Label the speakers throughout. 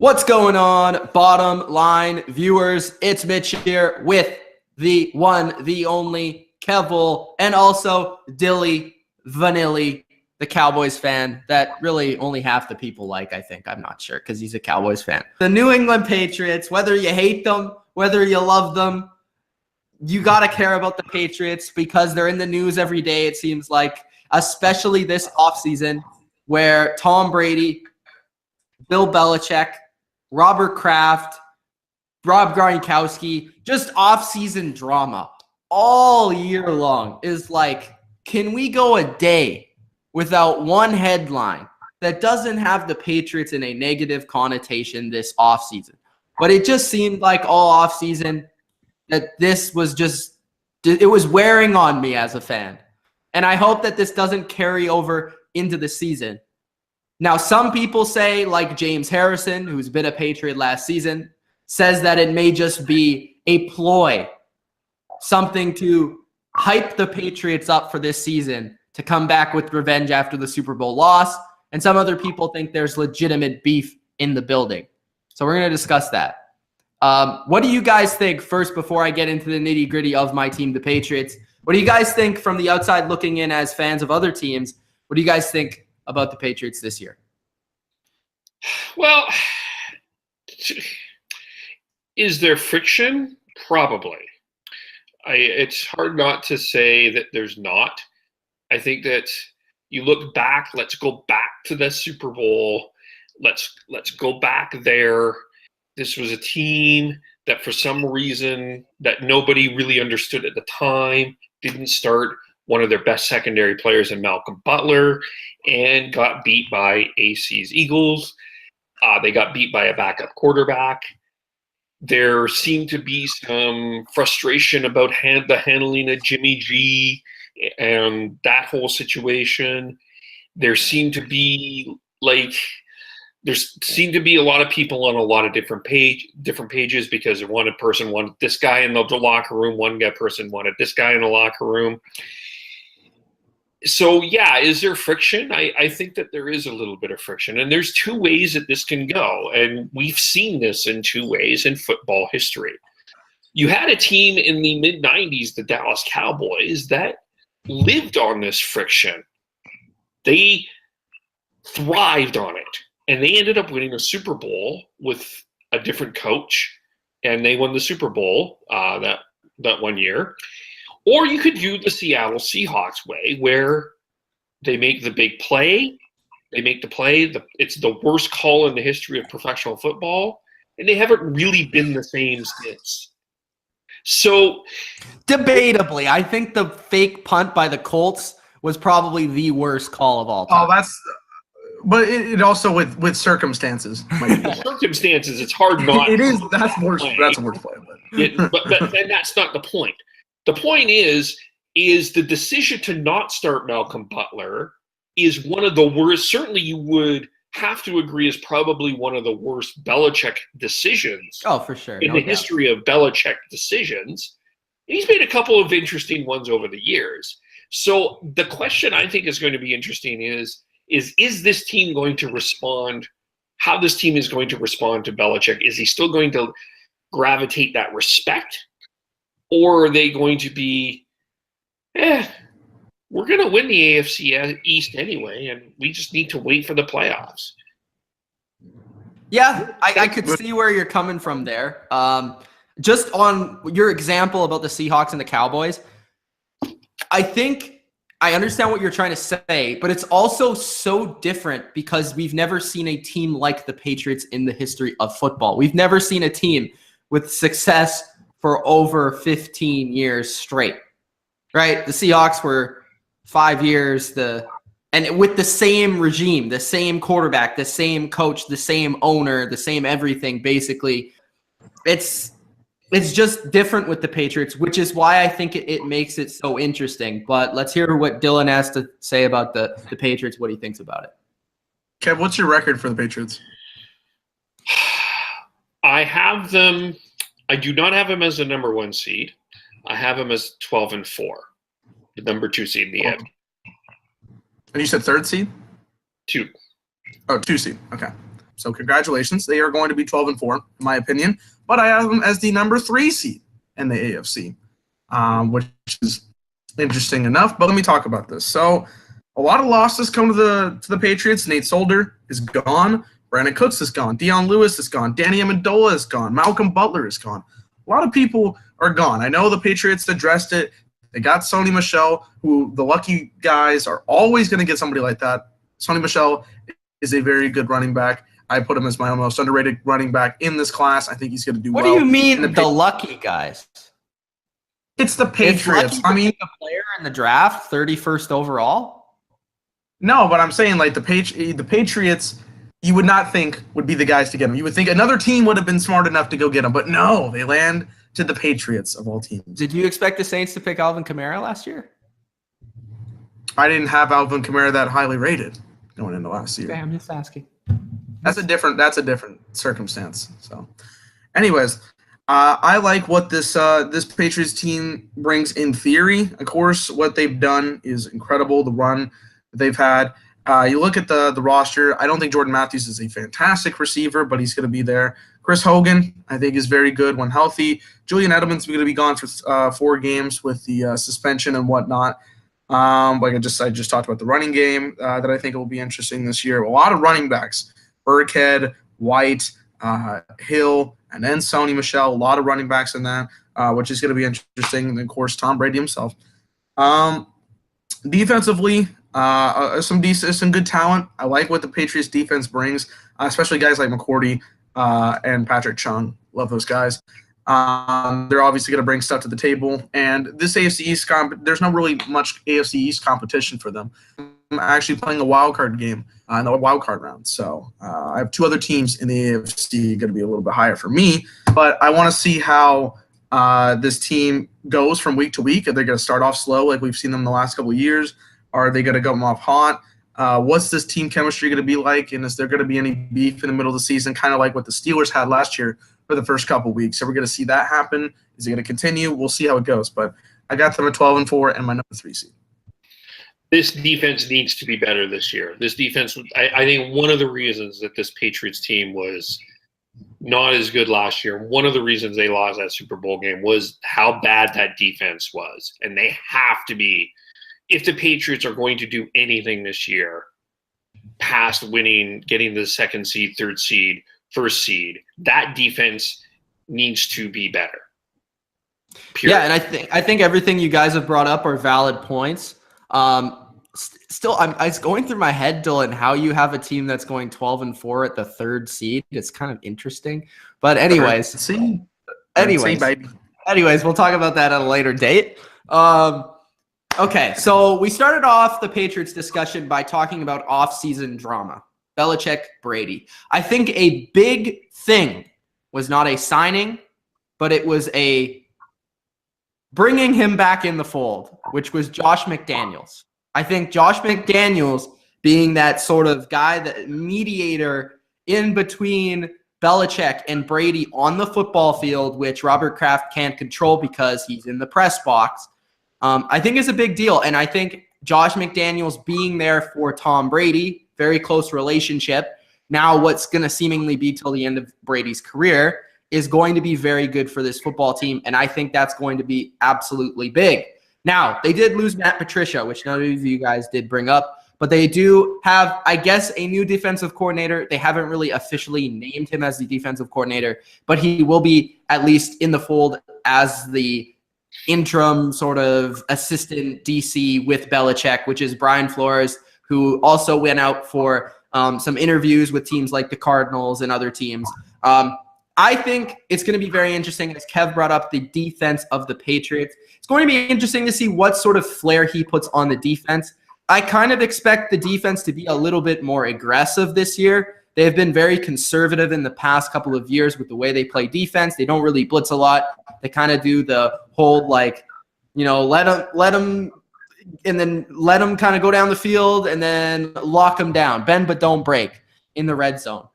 Speaker 1: What's going on, bottom line viewers? It's Mitch here with the one, the only Kevole, and also Dilly Vanilli, the Cowboys fan that really only half the people like, I think. I'm not sure because he's a Cowboys fan. The New England Patriots, whether you hate them, whether you love them, you got to care about the Patriots because they're in the news every day, it seems like, especially this offseason where Tom Brady, Bill Belichick, Robert Kraft, Rob Gronkowski, just off-season drama all year long is like, can we go a day without one headline that doesn't have the Patriots in a negative connotation this offseason? But it just seemed like all offseason that this was just, it was wearing on me as a fan. And I hope that this doesn't carry over into the season. Now, some people say, like James Harrison, who's been a Patriot last season, says that it may just be a ploy, something to hype the Patriots up for this season to come back with revenge after the Super Bowl loss. And some other people think there's legitimate beef in the building. So we're going to discuss that. What do you guys think, first, before I get into the nitty-gritty of my team, the Patriots? What do you guys think from the outside looking in as fans of other teams? What do you guys think about the Patriots this year?
Speaker 2: Well, is there friction? Probably. It's hard not to say that there's not. I think that you look back, let's go back to the Super Bowl. Let's go back there. This was a team that for some reason that nobody really understood at the time didn't start one of their best secondary players in Malcolm Butler and got beat by AC's Eagles. They got beat by a backup quarterback. There seemed to be some frustration about the handling of Jimmy G and that whole situation. There seemed to be a lot of people on a lot of different pages because one person wanted this guy in the locker room, one person wanted this guy in the locker room. So, yeah, is there friction? I think that there is a little bit of friction. And there's two ways that this can go. And we've seen this in two ways in football history. You had a team in the mid-90s, the Dallas Cowboys, that lived on this friction. They thrived on it. And they ended up winning a Super Bowl with a different coach. And they won the Super Bowl that one year. Or you could do the Seattle Seahawks way, where they make the big play. They make the play. It's the worst call in the history of professional football, and they haven't really been the same since. So,
Speaker 1: debatably, I think the fake punt by the Colts was probably the worst call of all time.
Speaker 3: But it also with circumstances.
Speaker 2: Circumstances, it's hard not.
Speaker 3: It is. That's a worse play.
Speaker 2: But that's not the point. The point is the decision to not start Malcolm Butler is one of the worst. Certainly, you would have to agree is probably one of the worst Belichick decisions.
Speaker 1: Oh, for sure.
Speaker 2: In the history of Belichick decisions. And he's made a couple of interesting ones over the years. So the question I think is going to be interesting is this team going to respond? How this team is going to respond to Belichick? Is he still going to gravitate that respect? Or are they going to be, we're going to win the AFC East anyway, and we just need to wait for the playoffs?
Speaker 1: Yeah, I could see where you're coming from there. Just on your example about the Seahawks and the Cowboys, I think I understand what you're trying to say, but it's also so different because we've never seen a team like the Patriots in the history of football. We've never seen a team with success for over 15 years straight, right? The Seahawks were 5 years, and with the same regime, the same quarterback, the same coach, the same owner, the same everything, basically. It's just different with the Patriots, which is why I think it makes it so interesting. But let's hear what Dylan has to say about the Patriots, what he thinks about it.
Speaker 3: Kev, what's your record for the Patriots?
Speaker 2: I do not have them as the number 1 seed. I have them as 12-4, the number 2 seed in the end.
Speaker 3: And you said 3rd seed?
Speaker 2: 2.
Speaker 3: Oh, 2 seed. Okay. So congratulations. They are going to be 12-4, in my opinion. But I have them as the number 3 seed in the AFC, which is interesting enough. But let me talk about this. So a lot of losses come to the Patriots. Nate Solder is gone. Brandon Cooks is gone. Deion Lewis is gone. Danny Amendola is gone. Malcolm Butler is gone. A lot of people are gone. I know the Patriots addressed it. They got Sony Michel, who the lucky guys are always going to get somebody like that. Sony Michel is a very good running back. I put him as my most underrated running back in this class. I think he's going to do well.
Speaker 1: What do you mean the lucky guys?
Speaker 3: It's the Patriots. I mean,
Speaker 1: a player in the draft, 31st overall?
Speaker 3: No, but I'm saying like the Patriots, you would not think would be the guys to get him. You would think another team would have been smart enough to go get him, but no, they land to the Patriots of all teams.
Speaker 1: Did you expect the Saints to pick Alvin Kamara last year?
Speaker 3: I didn't have Alvin Kamara that highly rated going into last year.
Speaker 1: Okay, I'm just asking.
Speaker 3: That's a different circumstance. So, anyways, I like what this Patriots team brings in theory. Of course, what they've done is incredible. The run that they've had. You look at the roster. I don't think Jordan Matthews is a fantastic receiver, but he's going to be there. Chris Hogan, I think, is very good when healthy. Julian Edelman's going to be gone for 4 games with the suspension and whatnot. Like I just talked about the running game that I think will be interesting this year. A lot of running backs: Burkhead, White, Hill, and then Sony Michel. A lot of running backs in that, which is going to be interesting. And of course, Tom Brady himself. Defensively, some good talent. I like what the Patriots defense brings, especially guys like McCourty and Patrick Chung. Love those guys. They're obviously going to bring stuff to the table. And this AFC East there's not really much AFC East competition for them. I'm actually playing a wild card game in the wild card round. So I have 2 other teams in the AFC going to be a little bit higher for me. But I want to see how this team goes from week to week. Are they going to start off slow like we've seen them the last couple of years? Are they going to come off hot? What's this team chemistry going to be like? And is there going to be any beef in the middle of the season, kind of like what the Steelers had last year for the first couple of weeks? So we're going to see that happen. Is it going to continue? We'll see how it goes. But I got them at 12-4 and my number 3 seed.
Speaker 2: This defense needs to be better this year. This defense, I think one of the reasons that this Patriots team was not as good last year, one of the reasons they lost that Super Bowl game was how bad that defense was. And they have to be, if the Patriots are going to do anything this year past winning, getting the 2nd seed, 3rd seed, 1st seed, that defense needs to be better. Period.
Speaker 1: Yeah, and I think everything you guys have brought up are valid points. Still, it's going through my head, Dylan, how you have a team that's going 12-4 at the 3rd seed. It's kind of interesting. But anyways, we'll talk about that at a later date. Okay, so we started off the Patriots discussion by talking about off-season drama. Belichick, Brady. I think a big thing was not a signing, but it was a bringing him back in the fold, which was Josh McDaniels. I think Josh McDaniels being that sort of guy, that mediator in between Belichick and Brady on the football field, which Robert Kraft can't control because he's in the press box, I think is a big deal. And I think Josh McDaniels being there for Tom Brady, very close relationship, now what's going to seemingly be till the end of Brady's career, is going to be very good for this football team, and I think that's going to be absolutely big. Now, they did lose Matt Patricia, which none of you guys did bring up, but they do have, I guess, a new defensive coordinator. They haven't really officially named him as the defensive coordinator, but he will be at least in the fold as the interim sort of assistant DC with Belichick, which is Brian Flores, who also went out for some interviews with teams like the Cardinals and other teams. I think it's going to be very interesting, as Kev brought up the defense of the Patriots. It's going to be interesting to see what sort of flair he puts on the defense. I kind of expect the defense to be a little bit more aggressive this year. They have been very conservative in the past couple of years with the way they play defense. They don't really blitz a lot. They kind of do the whole, like, you know, let them and then let them kind of go down the field and then lock them down. Bend but don't break in the red zone.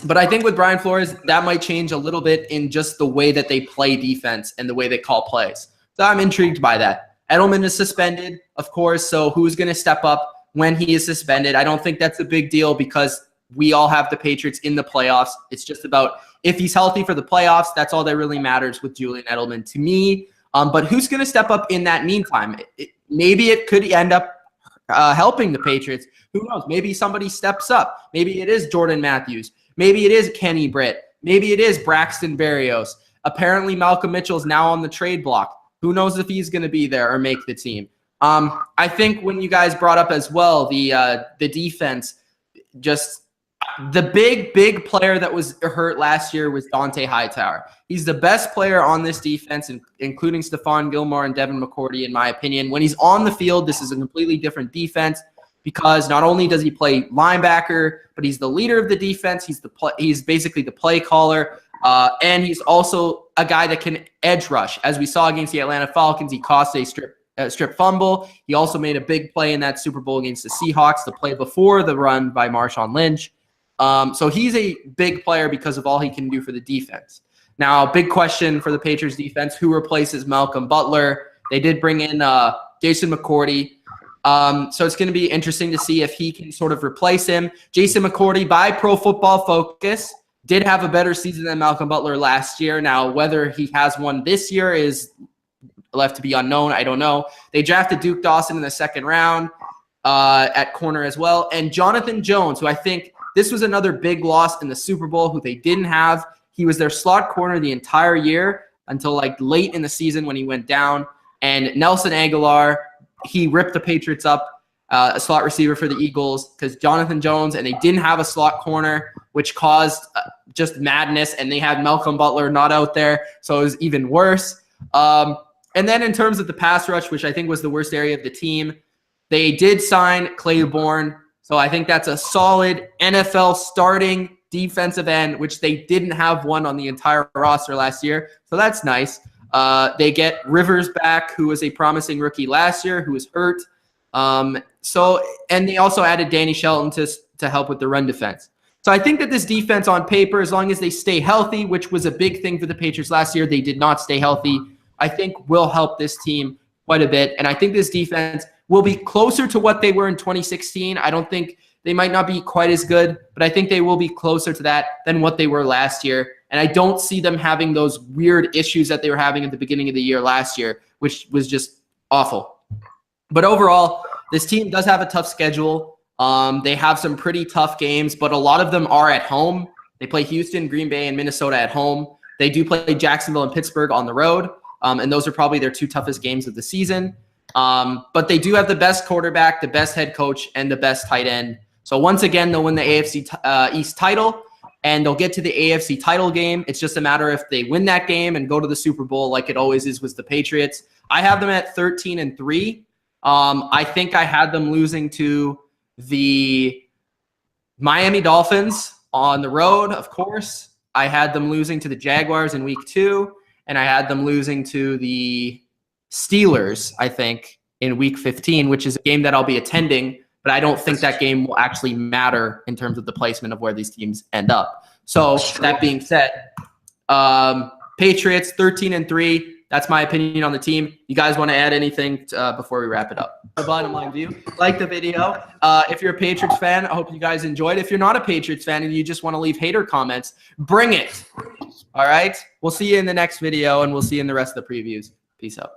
Speaker 1: But I think with Brian Flores, that might change a little bit in just the way that they play defense and the way they call plays. So I'm intrigued by that. Edelman is suspended, of course, so who's going to step up when he is suspended? I don't think that's a big deal because we all have the Patriots in the playoffs. It's just about if he's healthy for the playoffs, that's all that really matters with Julian Edelman to me. But who's going to step up in that meantime? Maybe it could end up helping the Patriots. Who knows? Maybe somebody steps up. Maybe it is Jordan Matthews. Maybe it is Kenny Britt. Maybe it is Braxton Berrios. Apparently, Malcolm Mitchell is now on the trade block. Who knows if he's going to be there or make the team? I think when you guys brought up as well the defense, just the big player that was hurt last year was Dante Hightower. He's the best player on this defense, including Stephon Gilmore and Devin McCourty, in my opinion. When he's on the field, this is a completely different defense because not only does he play linebacker, but he's the leader of the defense. He's basically the play caller, and he's also a guy that can edge rush. As we saw against the Atlanta Falcons, he cost a strip fumble. He also made a big play in that Super Bowl against the Seahawks, the play before the run by Marshawn Lynch. So he's a big player because of all he can do for the defense. Now, big question for the Patriots defense, who replaces Malcolm Butler? They did bring in Jason McCourty. So it's going to be interesting to see if he can sort of replace him. Jason McCourty, by Pro Football Focus, did have a better season than Malcolm Butler last year. Now, whether he has one this year is left to be unknown. I don't know. They drafted Duke Dawson in the second round at corner as well. And Jonathan Jones, who I think this was another big loss in the Super Bowl, who they didn't have. He was their slot corner the entire year until like late in the season when he went down. And Nelson Aguilar, he ripped the Patriots up, a slot receiver for the Eagles, because Jonathan Jones, and they didn't have a slot corner, which caused just madness. And they had Malcolm Butler not out there, so it was even worse. And then in terms of the pass rush, which I think was the worst area of the team, they did sign Claiborne. So I think that's a solid NFL starting defensive end, which they didn't have one on the entire roster last year. So that's nice. They get Rivers back, who was a promising rookie last year, who was hurt. And they also added Danny Shelton to help with the run defense. So I think that this defense on paper, as long as they stay healthy, which was a big thing for the Patriots last year, they did not stay healthy, I think will help this team quite a bit. And I think this defense will be closer to what they were in 2016. I don't think they might not be quite as good, but I think they will be closer to that than what they were last year. And I don't see them having those weird issues that they were having at the beginning of the year last year, which was just awful. But overall, this team does have a tough schedule. They have some pretty tough games, but a lot of them are at home. They play Houston, Green Bay, and Minnesota at home. They do play Jacksonville and Pittsburgh on the road, and those are probably their two toughest games of the season. But they do have the best quarterback, the best head coach, and the best tight end. So once again, they'll win the AFC East title, and they'll get to the AFC title game. It's just a matter if they win that game and go to the Super Bowl like it always is with the Patriots. I have them at 13-3. I think I had them losing to the Miami Dolphins on the road, of course. I had them losing to the Jaguars in week 2, and I had them losing to the Steelers, I think, in week 15, which is a game that I'll be attending, but I don't think that game will actually matter in terms of the placement of where these teams end up. So that being said, Patriots 13-3. That's my opinion on the team. You guys want to add anything before we wrap it up? The bottom line view. Like the video. If you're a Patriots fan, I hope you guys enjoyed. If you're not a Patriots fan and you just want to leave hater comments, bring it. All right? We'll see you in the next video, and we'll see you in the rest of the previews. Peace out.